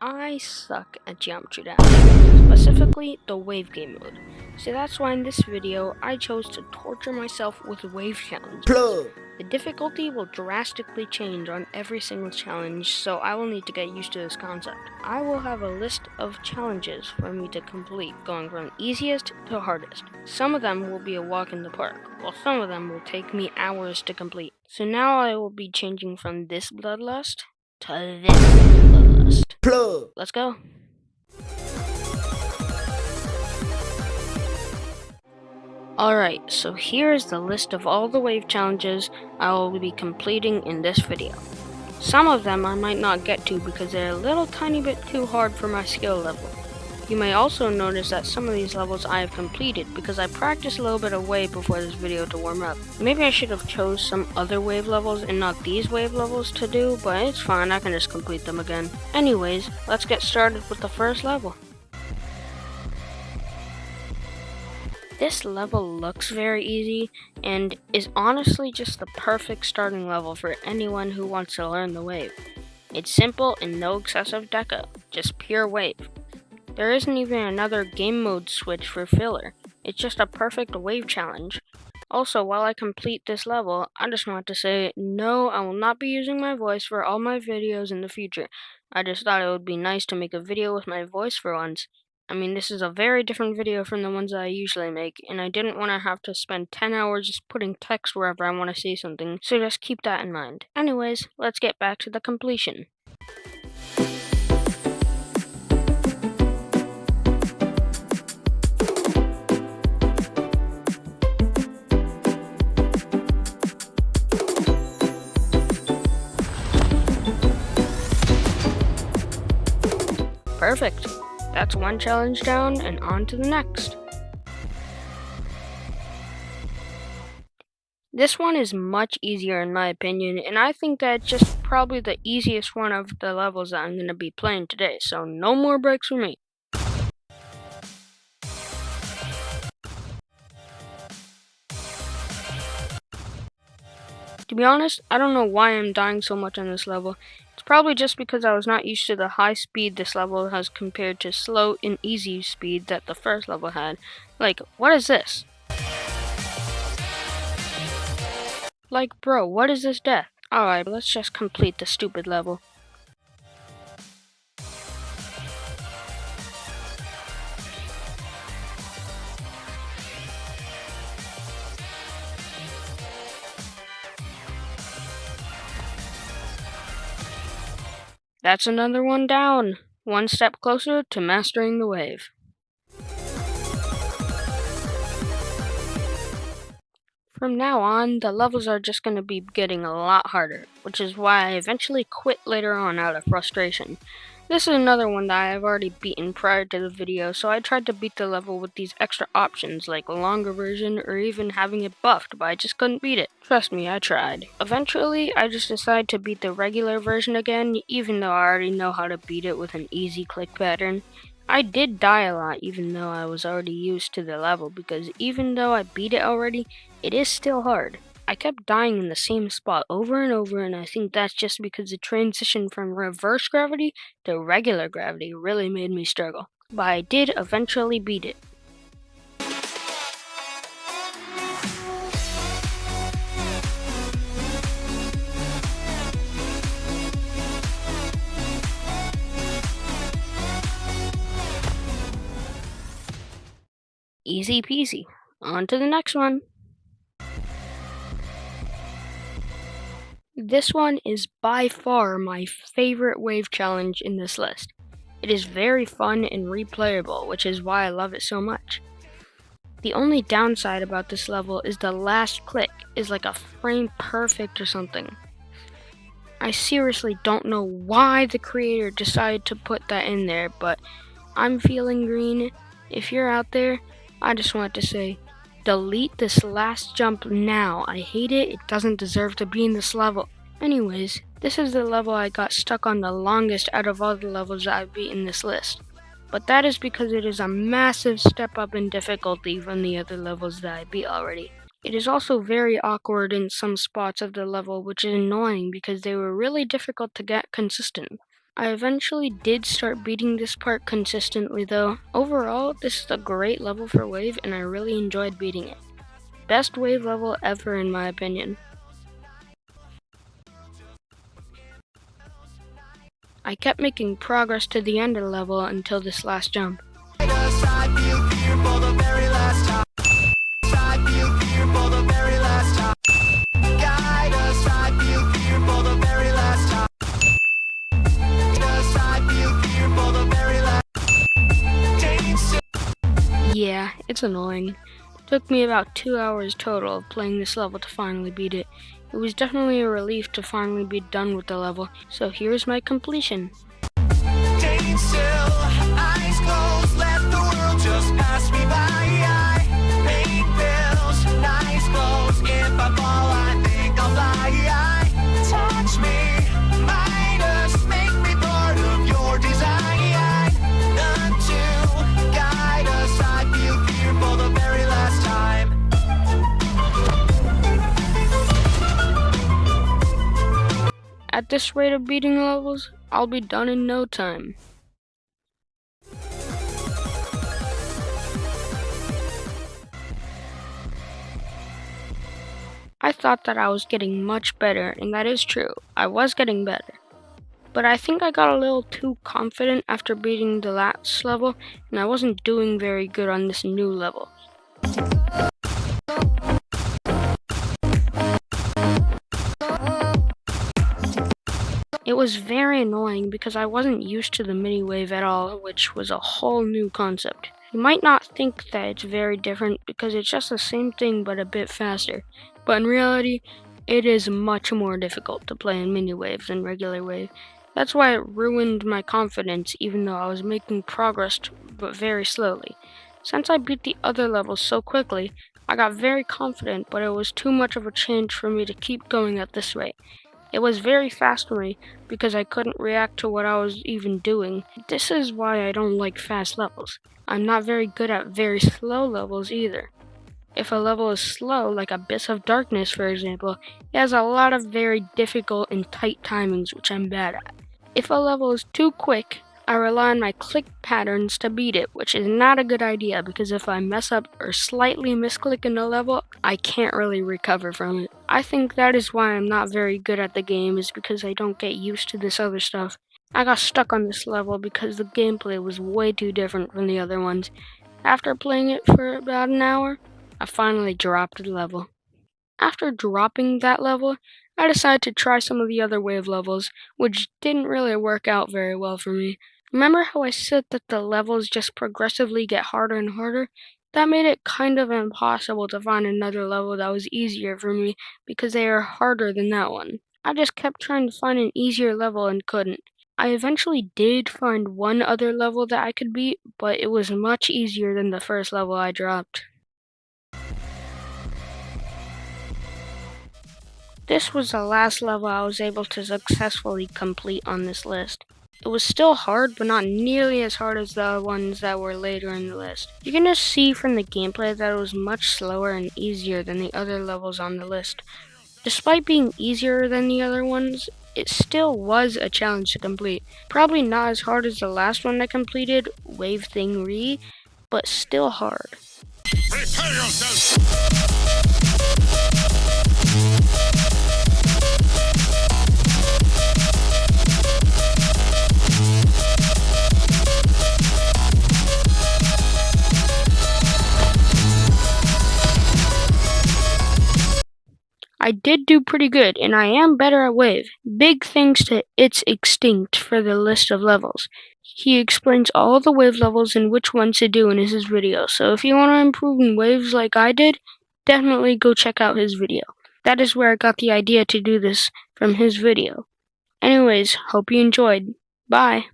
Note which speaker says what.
Speaker 1: I suck at geometry dash, specifically the wave game mode. So that's why in this video, I chose to torture myself with wave challenges. The difficulty will drastically change on every single challenge, so I will need to get used to this concept. I will have a list of challenges for me to complete, going from easiest to hardest. Some of them will be a walk in the park, while some of them will take me hours to complete. So now I will be changing from this bloodlust to this bloodlust. Let's go. Alright, so here's the list of all the wave challenges I will be completing in this video. Some of them I might not get to because they're a little tiny bit too hard for my skill level. You may also notice that some of these levels I have completed because I practiced a little bit of wave before this video to warm up. Maybe I should have chose some other wave levels and not these wave levels to do, but it's fine, I can just complete them again. Anyways, let's get started with the first level. This level looks very easy and is honestly just the perfect starting level for anyone who wants to learn the wave. It's simple and no excessive deco, just pure wave. There isn't even another game mode switch for filler, it's just a perfect wave challenge. Also, while I complete this level, I just want to say, no, I will not be using my voice for all my videos in the future. I just thought it would be nice to make a video with my voice for once. I mean, this is a very different video from the ones that I usually make, and I didn't want to have to spend 10 hours just putting text wherever I want to say something, so just keep that in mind. Anyways, let's get back to the completion. Perfect. That's one challenge down and on to the next. This one is much easier in my opinion, and I think that it's just probably the easiest one of the levels that I'm going to be playing today, so no more breaks for me. To be honest, I don't know why I'm dying so much on this level. It's probably just because I was not used to the high speed this level has compared to slow and easy speed that the first level had. Like, what is this? Like, bro, what is this death? Alright, let's just complete the stupid level. That's another one down. One step closer to mastering the wave. From now on, the levels are just going to be getting a lot harder, which is why I eventually quit later on out of frustration. This is another one that I have already beaten prior to the video, so I tried to beat the level with these extra options like a longer version or even having it buffed, but I just couldn't beat it. Trust me, I tried. Eventually, I just decided to beat the regular version again, even though I already know how to beat it with an easy click pattern. I did die a lot even though I was already used to the level, because even though I beat it already, it is still hard. I kept dying in the same spot over and over, and I think that's just because the transition from reverse gravity to regular gravity really made me struggle. But I did eventually beat it. Easy peasy. On to the next one. This one is by far my favorite wave challenge in this list. It is very fun and replayable, which is why I love it so much. The only downside about this level is the last click is like a frame perfect or something. I seriously don't know why the creator decided to put that in there, but I'm feeling green. If you're out there, I just want to say, delete this last jump now. I hate it. It doesn't deserve to be in this level. Anyways, this is the level I got stuck on the longest out of all the levels that I've beat in this list. But that is because it is a massive step up in difficulty from the other levels that I beat already. It is also very awkward in some spots of the level, which is annoying because they were really difficult to get consistent. I eventually did start beating this part consistently though. Overall, this is a great level for Wave and I really enjoyed beating it. Best Wave level ever in my opinion. I kept making progress to the end of the level until this last jump. Yeah, it's annoying. It took me about 2 hours total of playing this level to finally beat it. It was definitely a relief to finally be done with the level, so here's my completion. At this rate of beating levels, I'll be done in no time. I thought that I was getting much better, and that is true. I was getting better. But I think I got a little too confident after beating the last level, and I wasn't doing very good on this new level. It was very annoying because I wasn't used to the mini wave at all, which was a whole new concept. You might not think that it's very different because it's just the same thing but a bit faster, but in reality, it is much more difficult to play in mini waves than regular wave. That's why it ruined my confidence even though I was making progress but very slowly. Since I beat the other levels so quickly, I got very confident, but it was too much of a change for me to keep going at this rate. It was very fast for me because I couldn't react to what I was even doing. This is why I don't like fast levels. I'm not very good at very slow levels either. If a level is slow, like Abyss of Darkness for example, it has a lot of very difficult and tight timings which I'm bad at. If a level is too quick, I rely on my click patterns to beat it, which is not a good idea because if I mess up or slightly misclick in a level, I can't really recover from it. I think that is why I'm not very good at the game, is because I don't get used to this other stuff. I got stuck on this level because the gameplay was way too different from the other ones. After playing it for about an hour, I finally dropped the level. After dropping that level, I decided to try some of the other wave levels, which didn't really work out very well for me. Remember how I said that the levels just progressively get harder and harder? That made it kind of impossible to find another level that was easier for me because they are harder than that one. I just kept trying to find an easier level and couldn't. I eventually did find one other level that I could beat, but it was much easier than the first level I dropped. This was the last level I was able to successfully complete on this list. It was still hard, but not nearly as hard as the ones that were later in the list. You can just see from the gameplay that it was much slower and easier than the other levels on the list. Despite being easier than the other ones, it still was a challenge to complete. Probably not as hard as the last one I completed, Wave Thing Re, but still hard. Prepare yourself! I did do pretty good, and I am better at Wave. Big thanks to Itz Xtinct for the list of levels. He explains all the Wave levels and which ones to do in his video, so if you want to improve in Waves like I did, definitely go check out his video. That is where I got the idea to do this, from his video. Anyways, hope you enjoyed. Bye!